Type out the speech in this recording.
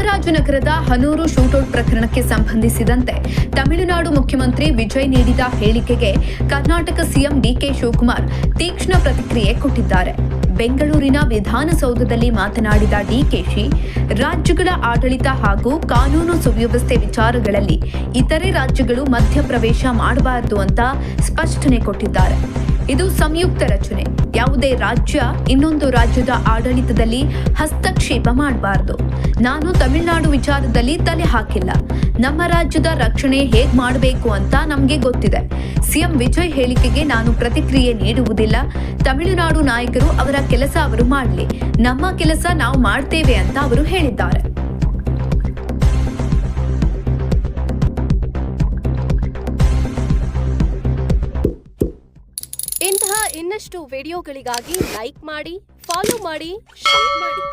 ಚಾಮರಾಜನಗರದ ಹನೂರು ಶೂಟೌಟ್ ಪ್ರಕರಣಕ್ಕೆ ಸಂಬಂಧಿಸಿದಂತೆ ತಮಿಳುನಾಡು ಮುಖ್ಯಮಂತ್ರಿ ವಿಜಯ್ ನೀಡಿದ ಹೇಳಿಕೆಗೆ ಕರ್ನಾಟಕ ಸಿಎಂ ಡಿಕೆ ಶಿವಕುಮಾರ್ ತೀಕ್ಷ್ಣ ಪ್ರತಿಕ್ರಿಯೆ ಕೊಟ್ಟಿದ್ದಾರೆ. ಬೆಂಗಳೂರಿನ ವಿಧಾನಸೌಧದಲ್ಲಿ ಮಾತನಾಡಿದ ಡಿಕೆಶಿ, ರಾಜ್ಯಗಳ ಆಡಳಿತ ಹಾಗೂ ಕಾನೂನು ಸುವ್ಯವಸ್ಥೆ ವಿಚಾರಗಳಲ್ಲಿ ಇತರೆ ರಾಜ್ಯಗಳು ಮಧ್ಯಪ್ರವೇಶ ಮಾಡಬಾರದು ಅಂತ ಸ್ಪಷ್ಟನೆ ಕೊಟ್ಟಿದ್ದಾರೆ. ಇದು ಸಂಯುಕ್ತ ರಚನೆ. ಯಾವುದೇ ರಾಜ್ಯ ಇನ್ನೊಂದು ರಾಜ್ಯದ ಆಡಳಿತದಲ್ಲಿ ಹಸ್ತಕ್ಷೇಪ ಮಾಡಬಾರದು. ನಾನು ತಮಿಳುನಾಡು ವಿಚಾರದಲ್ಲಿ ತಲೆ ಹಾಕಿಲ್ಲ. ನಮ್ಮ ರಾಜ್ಯದ ರಕ್ಷಣೆ ಹೇಗ್ ಮಾಡಬೇಕು ಅಂತ ನಮಗೆ ಗೊತ್ತಿದೆ. ಸಿಎಂ ವಿಜಯ್ ಹೇಳಿಕೆಗೆ ನಾನು ಪ್ರತಿಕ್ರಿಯೆ ನೀಡುವುದಿಲ್ಲ. ತಮಿಳುನಾಡು ನಾಯಕರು ಅವರ ಕೆಲಸ ಅವರು ಮಾಡಲಿ, ನಮ್ಮ ಕೆಲಸ ನಾವು ಮಾಡ್ತೇವೆ ಅಂತ ಅವರು ಹೇಳಿದ್ದಾರೆ. ಇಂತಹ ಇನ್ನಷ್ಟು ವಿಡಿಯೋಗಳಿಗಾಗಿ ಲೈಕ್ ಮಾಡಿ, ಫಾಲೋ ಮಾಡಿ, ಶೇರ್ ಮಾಡಿ.